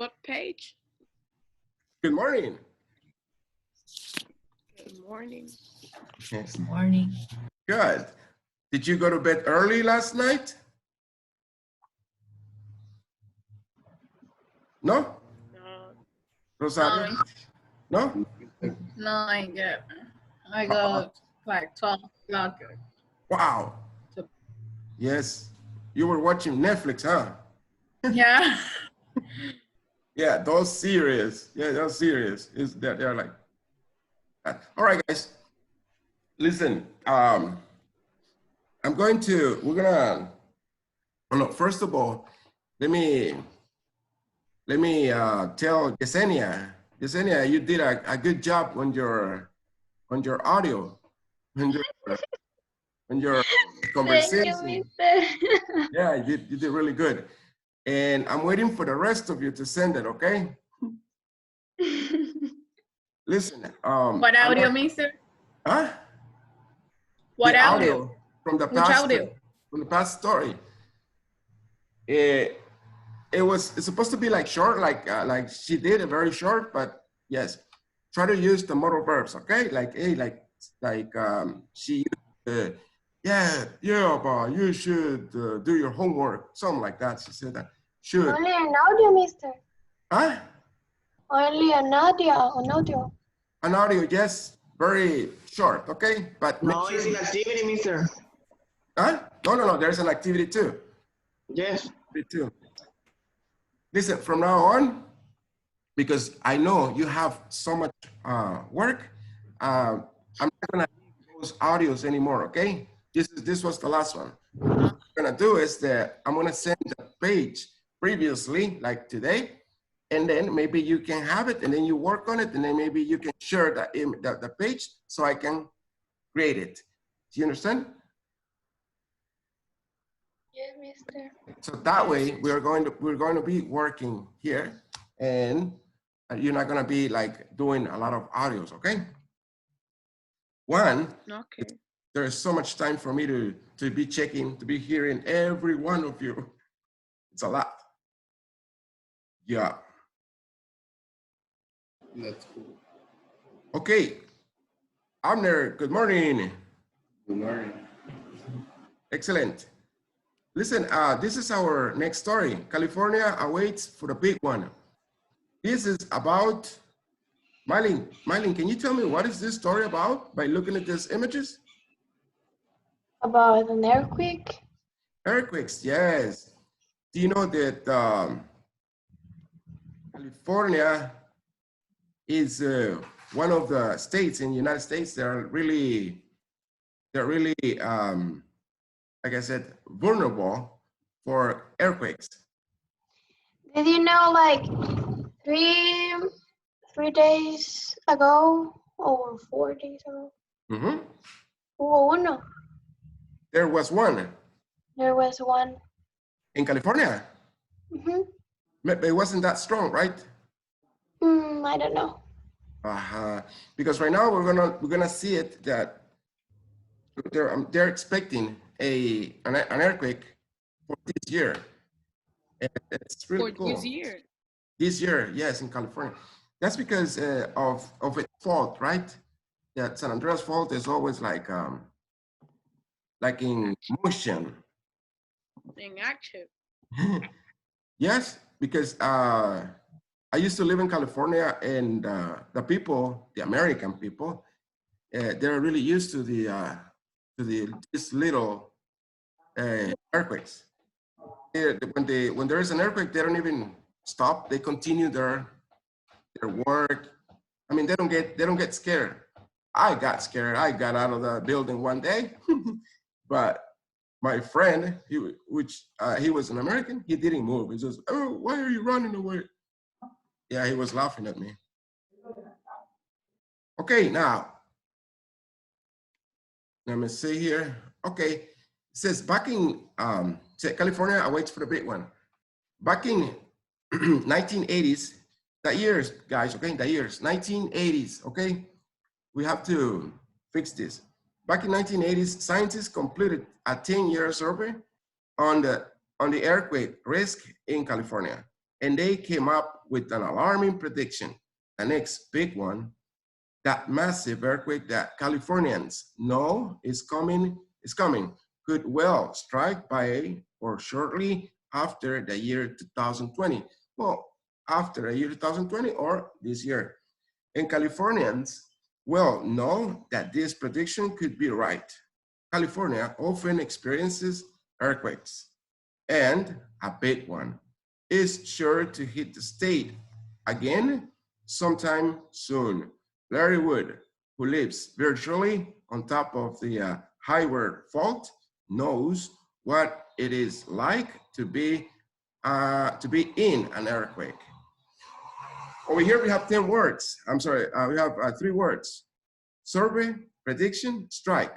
What page? Good morning. Good morning. Yes. Good morning. Good. Did you go to bed early last night? No? No. Rosario? No? No, I go like 12 o'clock. Wow. Yes. You were watching Netflix, huh? Yeah. Yeah, those series. Yeah, those series. They're like that. All right, guys. Listen, we're gonna, oh no, first of all, let me tell Yesenia, you did a good job on your audio, on your conversation. Thank you, Mr. Yeah, you did really good. And I'm waiting for the rest of you to send it, okay? Listen. What audio, mister? Huh? What The audio? from the Which past, audio? from the past story. It's supposed to be like short, like she did, very short, but yes, try to use the modal verbs, okay? Like, hey, she used, yeah, but you should do your homework, something like that. She said that should. Only an audio, mister. Huh? Only an audio. An audio, yes, very short, okay? But no, it's an activity, mister. Huh? No, there's an activity too. Yes. Too. Listen, from now on, because I know you have so much work, I'm not gonna leave those audios anymore, okay? This was the last one. What I'm gonna do is that I'm gonna send the page previously, like today, and then maybe you can have it, and then you work on it, and then maybe you can share the page so I can create it. Do you understand? Yes, mister. So that way we're going to be working here, and you're not going to be like doing a lot of audios, okay? One, Okay. there's so much time for me to be checking, to be hearing every one of you. It's a lot. Yeah. That's cool. Okay. Abner, good morning. Good morning. Excellent. Listen, this is our next story. California awaits for the big one. This is about, Mylene, can you tell me what is this story about by looking at these images? About an earthquake? Earthquakes, yes. Do you know that California is one of the states in the United States that are really, like I said, vulnerable for earthquakes. Did you know, like, three days ago, or 4 days ago? Mm-hmm. Hubo uno. There was one. There was one. In California? Mm-hmm. But it wasn't that strong, right? I don't know. Because right now we're gonna see it that they're expecting an earthquake for this year. And it's really cool. This year. This year, yes, in California. That's because of its fault, right? That San Andreas fault is always like in motion. Inactive. Yes, because I used to live in California, and the people, the American people, they're really used to these little earthquakes. When there is an earthquake, they don't even stop. They continue their work. I mean, they don't get scared. I got scared. I got out of the building one day, but my friend, he was an American, he didn't move. He says, "Oh, why are you running away?" Yeah, he was laughing at me. Okay, now, let me see here. Okay, it says back in, California awaits for the big one. Back in 1980s, the years, guys, okay, the years, 1980s, okay? We have to fix this. Back in 1980s, scientists completed a 10-year survey on the earthquake risk in California. and they came up with an alarming prediction. The next big one, that massive earthquake that Californians know is coming, could well strike by or shortly after the year 2020. Well, after the year 2020 or this year. And Californians well know that this prediction could be right. California often experiences earthquakes, and a big one is sure to hit the state again sometime soon. Larry Wood, who lives virtually on top of the Hayward Fault, knows what it is like to be in an earthquake. Over here we have 10 words. I'm sorry, we have 3 words: survey, prediction, strike.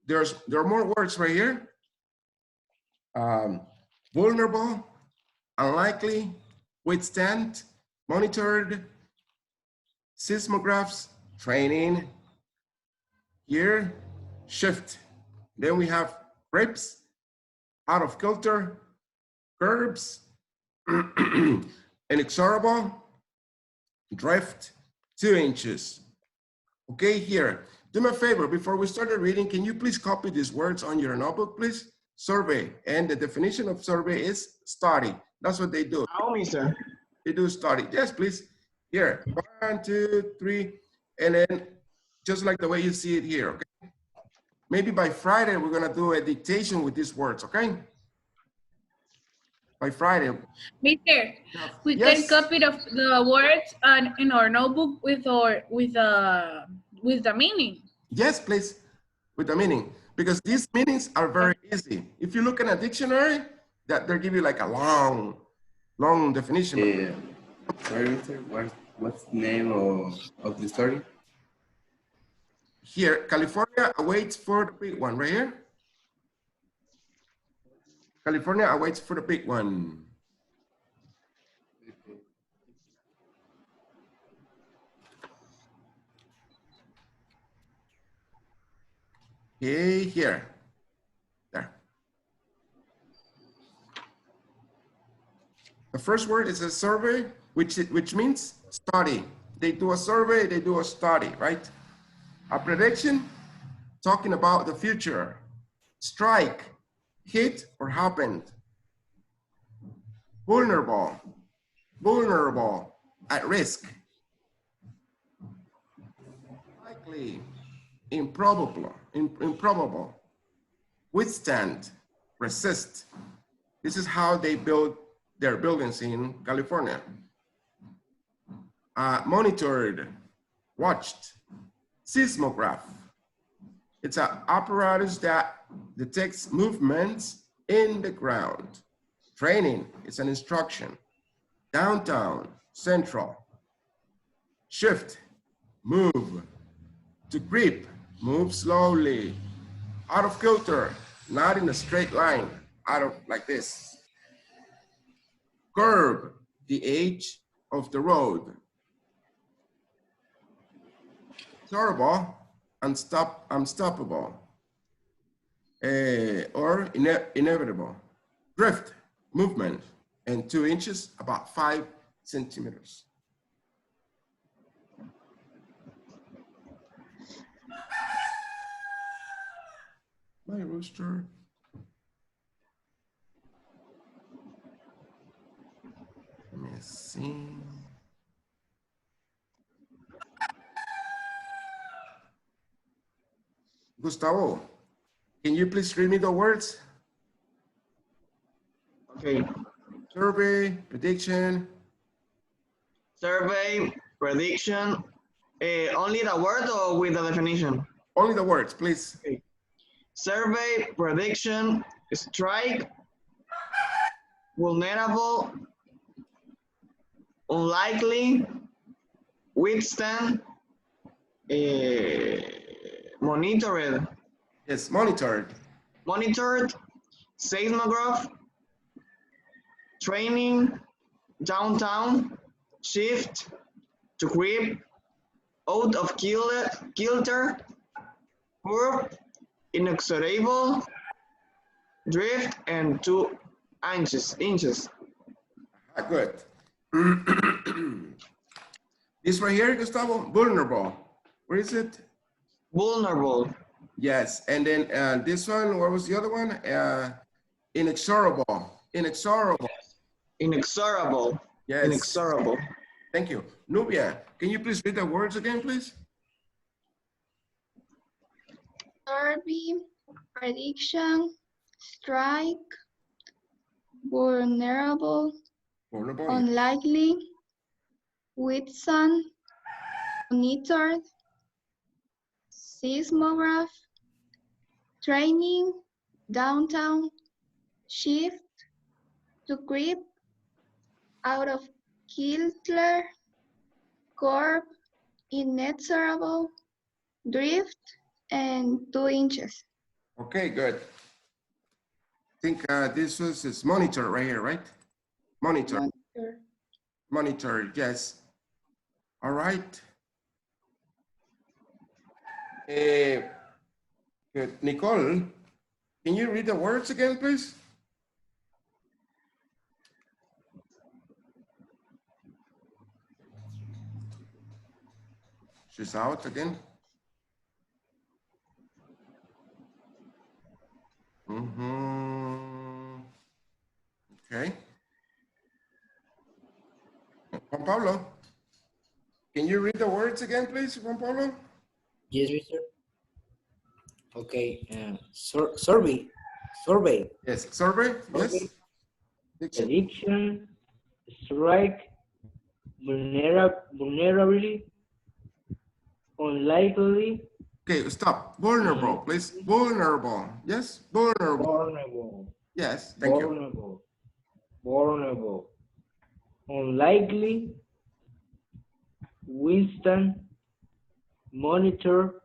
There are more words right here. Vulnerable, unlikely, withstand, monitored, seismographs, training, here, shift. Then we have grips, out of kilter, curbs, inexorable, drift, 2 inches. Okay, here, do me a favor, before we start reading, can you please copy these words on your notebook, please? Survey, and the definition of survey is study. That's what they do. How, mister? They do study. Yes, please. Here, 1, 2, 3, and then just like the way you see it here, okay? Maybe by Friday, we're gonna do a dictation with these words, okay? By Friday. Mister, we Yes. can copy the words in our notebook with the meaning. Yes, please, with the meaning, because these meanings are very easy. If you look in a dictionary, that they give you like a long definition. Yeah. Sorry, mister, what's the name of the story? Here, California awaits for the big one, right here. California awaits for the big one. Okay, here, there. The first word is a survey, which means study. They do a survey, they do a study, right? A prediction, talking about the future. Strike, hit or happened. Vulnerable, at risk. Likely, improbable. Withstand, resist. This is how they build their buildings in California. Monitored, watched. Seismograph. It's an apparatus that detects movements in the ground. Training, it's an instruction. Downtown, central. Shift, move. To grip, move slowly. Out of kilter, not in a straight line, out of like this. Curve, the edge of the road. Terrible, unstoppable, or inevitable. Drift, movement, and 2 inches, about 5 centimeters. My rooster. Let me see. Gustavo, can you please read me the words? Okay. Survey, prediction. Survey, prediction. Only the word or with the definition? Only the words, please. Okay. Survey, prediction, strike, vulnerable, unlikely, withstand, monitored, Yes, monitored. seismograph, training, downtown, shift, to grip, out of kilter, curve, inexorable, drift, and 2 inches. Good. This right here, Gustavo, vulnerable. Where is it? Vulnerable. Yes, and then this one, what was the other one? Inexorable. Inexorable. Inexorable. Yes. Inexorable. Thank you. Nubia, can you please read the words again, please? Survey, prediction, strike, vulnerable, Vulnerable. unlikely, Whitson, monitored, seismograph, training, downtown, shift, to creep, out of kilter, curb, inexorable, drift, and 2 inches. Okay, good. I think this was is monitor right here, right? Monitor. Monitor. Monitor, yes. All right. Good. Nicole, can you read the words again, please? She's out again. Okay. Juan Pablo, can you read the words again, please, Juan Pablo? Yes, mister. Okay. Survey. Yes, survey, yes. Addiction. Strike. Vulnerability. Unlikely. Okay, stop. Vulnerable, please. Vulnerable. Yes, vulnerable. Vulnerable. Yes, thank you. Vulnerable. Vulnerable. Unlikely. Winston. Monitor.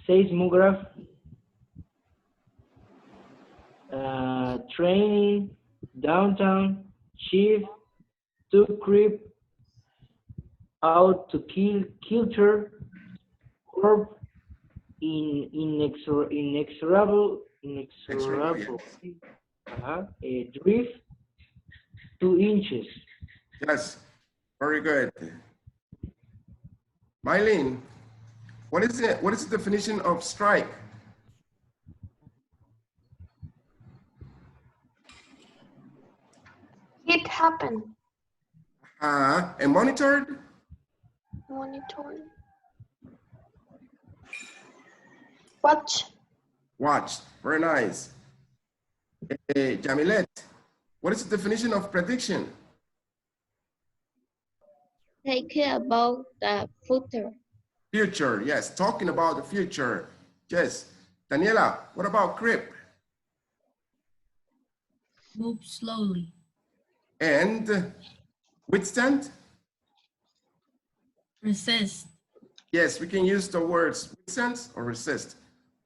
Seismograph. Training. Downtown. Shift. To creep. Out to kilter. Curb. Inexorable. Drift. 2 inches. Yes, very good. Mylene, what is the definition of strike? It happened. And monitored? Monitored. Watch. Watch, very nice. Jamilet, what is the definition of prediction? Take care about the future. Future, yes, talking about the future. Yes. Daniela, what about creep? Move slowly. And withstand? Resist. Yes, we can use the words withstand or resist.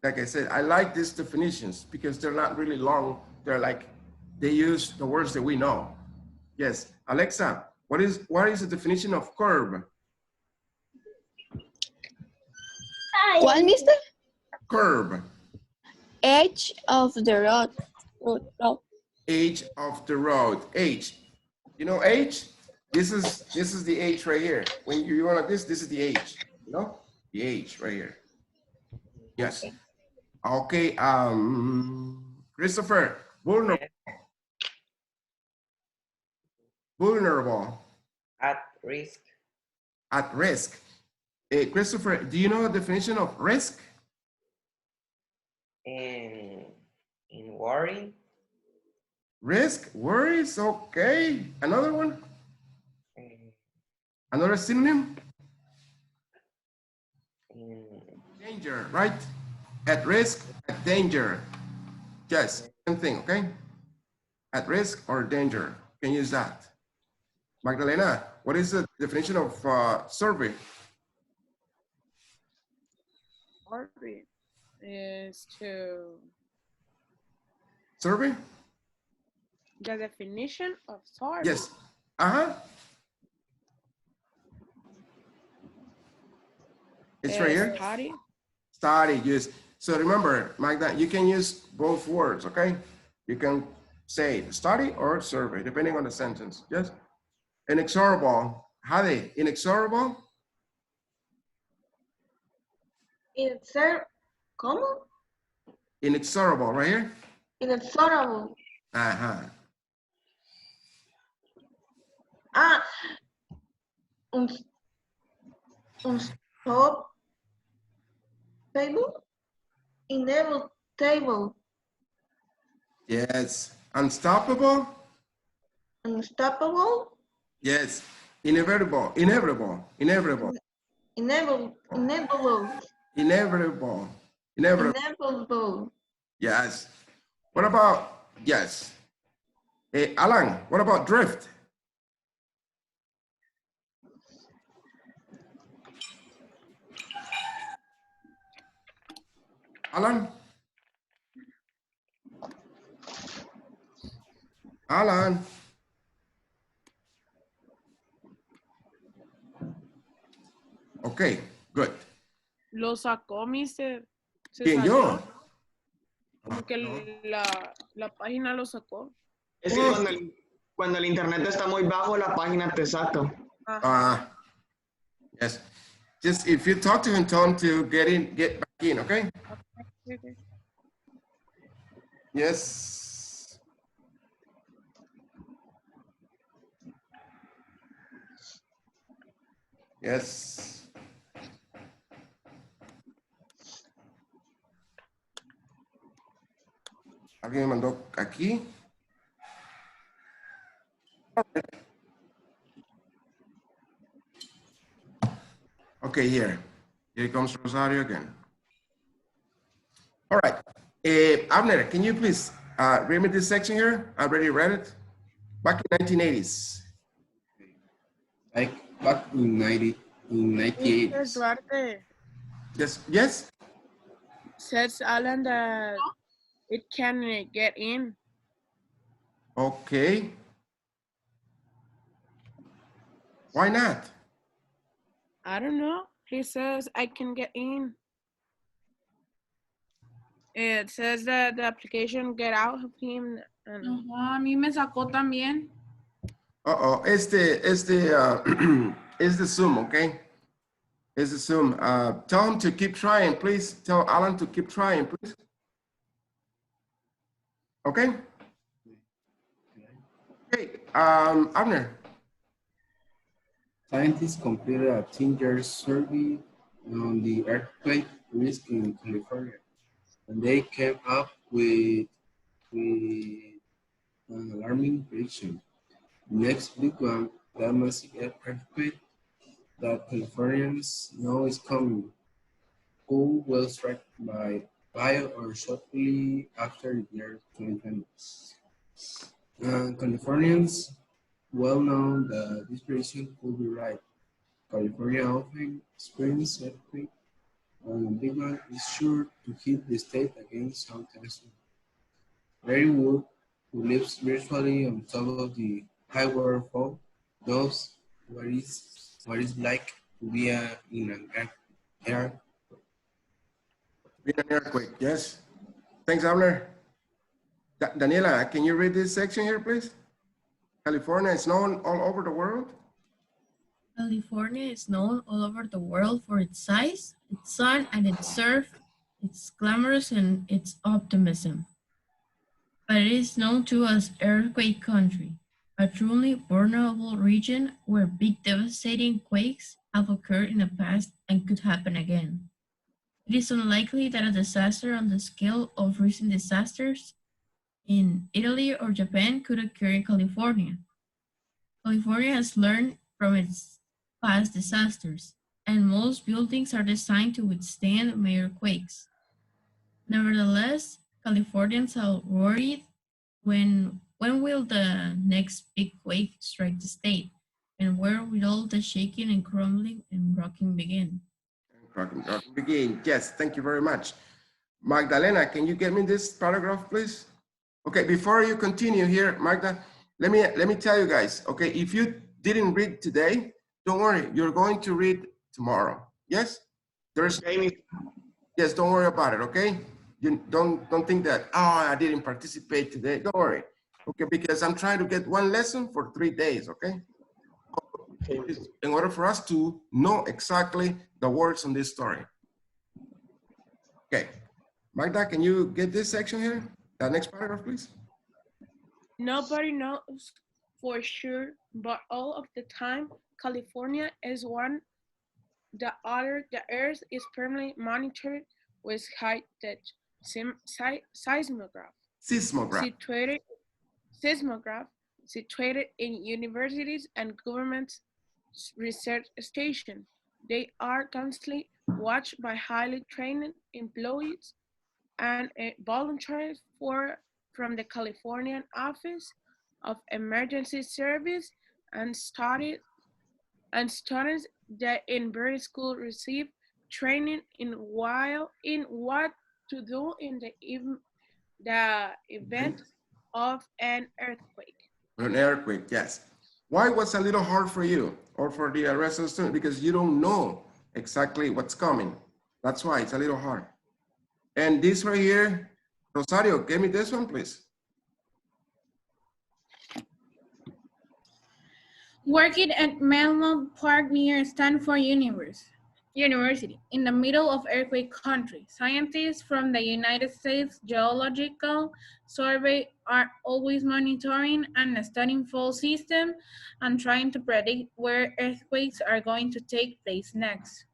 Like I said, I like these definitions because they're not really long. They're like, they use the words that we know. Yes, Alexa, what is the definition of curb? ¿Cuál, mister? Curb. Edge of the road. Edge of the road. H. You know H? This is the H right here. When you want this is the H. You know? The H right here. Yes. Okay. Christopher, vulnerable. Vulnerable. At risk. At risk. Christopher, do you know the definition of risk? In worry. Risk, worries, okay. Another one? Another synonym? Danger, right? At risk, at danger. Yes, same thing, okay? At risk or danger, you can use that. Magdalena, what is the definition of survey? Survey is to Survey? the definition of survey. Yes. Uh-huh. It's right here. Study. Study, yes. So remember, Magda, you can use both words, okay? You can say study or survey, depending on the sentence. Yes. Inexorable. Hade, inexorable. ¿Cómo? Inexorable, right here. Inexorable. Uh-huh. Ah, un stop table. Inevitable. Yes. Unstoppable. Unstoppable. Yes. Inevitable. Inevitable. Inevitable. Inevitable. Inevitable. Inevitable. Inevitable. Yes. What about, yes. Alan, what about drift? Alan? Alan? Okay, good. Lo sacó, mister. Se ¿Quién, salió. yo? Como que la página lo sacó. Es que cuando el internet está muy bajo, la página te saca. Yes. Just if you talk to him, tell him to get back in, okay? Okay. Yes. Yes. Alguien me mandó aquí. Okay, here. Here comes Rosario again. All right. Abner, can you please read me this section here? I already read it. Back in 1980s. Like back in 1980s. Mr. Duarte, Yes. Yes. says Alan that it can get in. Okay. Why not? I don't know. He says I can get in. It says that the application get out of him. And Ajá, a mí me sacó también. Uh-oh, it's the Zoom, okay? It's the Zoom. Tell him to keep trying, please. Tell Alan to keep trying, please. Okay? Okay, Abner. Scientists completed a 10-year survey on the earthquake risk in California, and they came up with an alarming prediction. Next big one, that massive earthquake that Californians know is coming, who will strike by bio or shortly after the year 2020. Californians well know that this prediction could be right. California often experiences earthquake, and a big one is sure to hit the state again sometime soon. Larry Wood, who lives virtually on top of the high waterfall, knows what it's like to be in an earthquake. Be an earthquake, yes. Thanks, Abner. Daniela, can you read this section here, please? California is known all over the world. California is known all over the world for its size, its sun, and its surf, its glamorous and its optimism. But it is known too as earthquake country, a truly vulnerable region where big devastating quakes have occurred in the past and could happen again. It is unlikely that a disaster on the scale of recent disasters in Italy or Japan could occur in California. California has learned from its past disasters, and most buildings are designed to withstand major quakes. Nevertheless, Californians are worried when will the next big quake strike the state, and where will all the shaking and crumbling and rocking begin? Begin. Yes, thank you very much. Magdalena, can you get me this paragraph, please? Okay, before you continue here, Magda, let me tell you guys, okay, if you didn't read today, don't worry, you're going to read tomorrow. Yes? Yes, don't worry about it, okay? You don't think that, oh, I didn't participate today. Don't worry. Okay, because I'm trying to get one lesson for 3 days, okay? In order for us to know exactly the words on this story. Okay, Magda, can you get this section here? The next paragraph, please. Nobody knows for sure, but all of the time, California is one the other. The Earth is permanently monitored with high-tech seismograph Seismograph. situated in universities and government research stations. They are constantly watched by highly trained employees and volunteers from the Californian Office of Emergency Service and students that in various schools receive training in what to do in the event of an earthquake. An earthquake, yes. Why was a little hard for you or for the rest of the students? Because you don't know exactly what's coming. That's why it's a little hard. And this right here, Rosario, give me this one, please. Working at Menlo Park near Stanford University, in the middle of earthquake country. Scientists from the United States Geological Survey are always monitoring and studying fault system and trying to predict where earthquakes are going to take place next.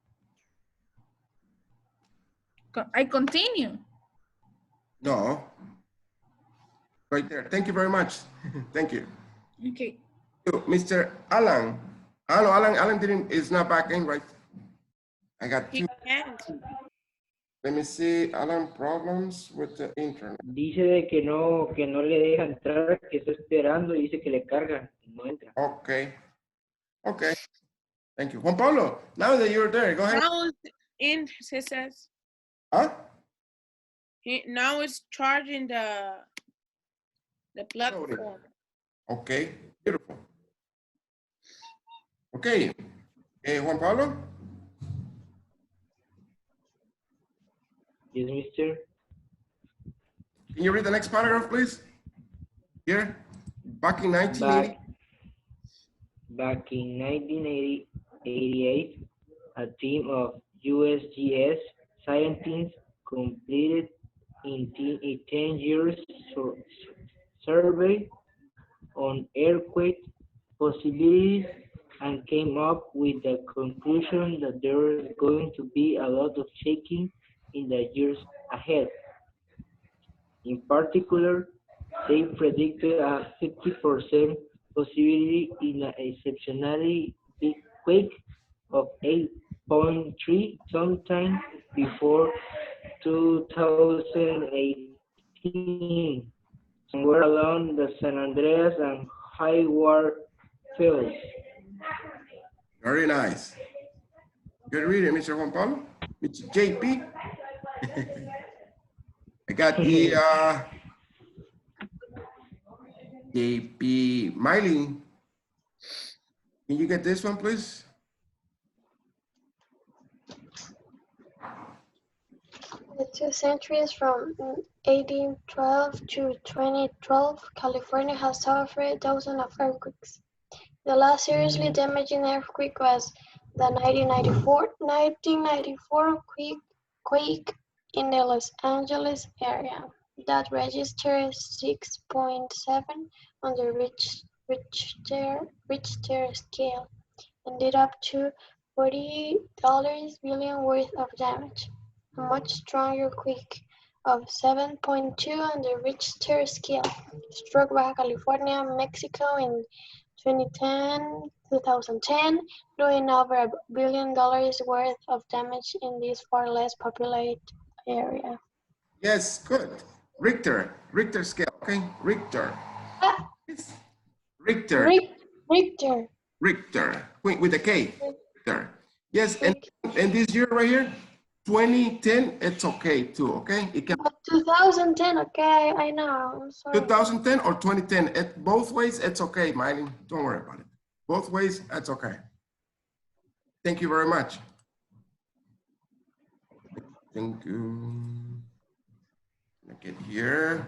I continue. No. Right there. Thank you very much. Thank you. Okay. Mr. Alan. Hello, Alan is not back in, right? I got He two. can't. Let me see, Alan, problems with the internet. Dice de que no le deja entrar, que está esperando y dice que le carga, no entra. Okay. Okay. Thank you. Juan Pablo, now that you're there, go ahead. Now it's in, he says. Huh? Now it's charging the platform. Okay, beautiful. Okay. Juan Pablo? Yes, mister. Can you read the next paragraph, please? Here, back in 1980. Back in 1988, a team of USGS scientists completed a 10 years survey on earthquake possibilities and came up with the conclusion that there is going to be a lot of shaking in the years ahead. In particular, they predicted a 50% possibility in an exceptionally big quake of 8.3 sometime before 2018, somewhere along the San Andreas and Hayward fields. Very nice. Good reading, Mr. Juan Pablo. Mr. JP. I got the JP Miley. Can you get this one, please? The 2 centuries from 1812 to 2012, California has suffered dozens of earthquakes. The last seriously damaging earthquake was the 1994 quake in the Los Angeles area that registered 6.7 on the Richter scale and did up to $40 billion worth of damage. A much stronger quake of 7.2 on the Richter scale struck Baja California, Mexico in 2010, doing over $1 billion worth of damage in this far less populated area. Yes, good. Richter scale, okay? Richter. Richter. With a K. Richter. Yes, and this year right here, 2010, it's okay too, okay? It can 2010, okay, I know. I'm sorry. 2010 or 2010, both ways, it's okay, Miley. Don't worry about it. Both ways, that's okay. Thank you very much. Thank you. Get here.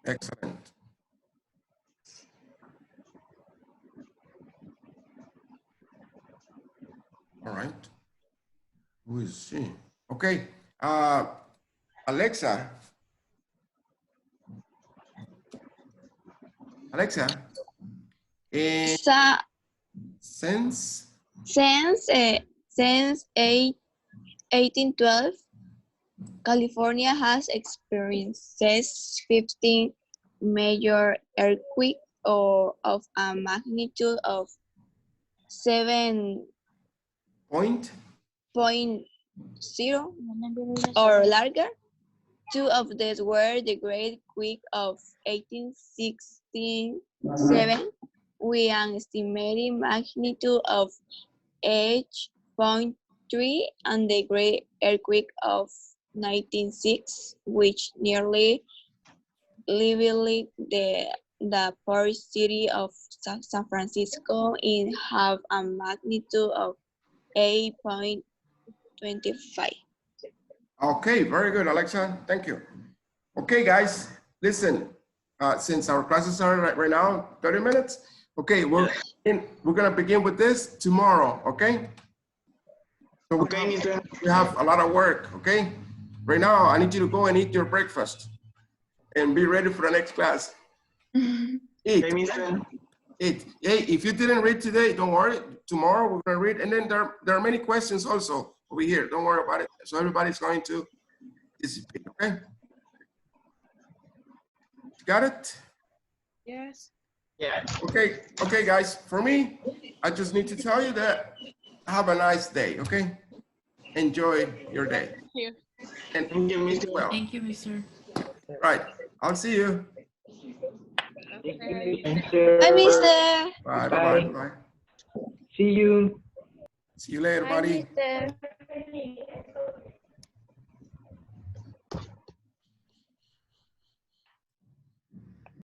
Excellent. All right. Who is she? Okay. Alexa. Alexa. Since Since 1812, California has experienced 15 major earthquakes of a magnitude of 7.0 point. or larger. Two of these were the Great Quake of 1867 with an estimated magnitude of 8.3 and the Great Earthquake of 1906, which nearly leveled the port city of San Francisco in half, a magnitude of 8.25. Okay, very good, Alexa. Thank you. Okay, guys, listen. Since our classes are right now 30 minutes, okay, we're gonna begin with this tomorrow. Okay. So we have a lot of work. Okay. Right now, I need you to go and eat your breakfast and be ready for the next class. Eat. Eat. Hey, if you didn't read today, don't worry. Tomorrow we're gonna read, and then there are many questions also over here. Don't worry about it. So everybody's going to participate. Okay. Got it? Yes. Yeah. Okay, okay, guys. For me, I just need to tell you that have a nice day, okay? Enjoy your day. Thank you. And Thank you, eat Mr. well. Thank you, Mr. Right. I'll see you. Thank Okay. you, Mr. Bye, mister. Bye, Bye. bye, bye. See you. See you later, Bye, buddy. mister.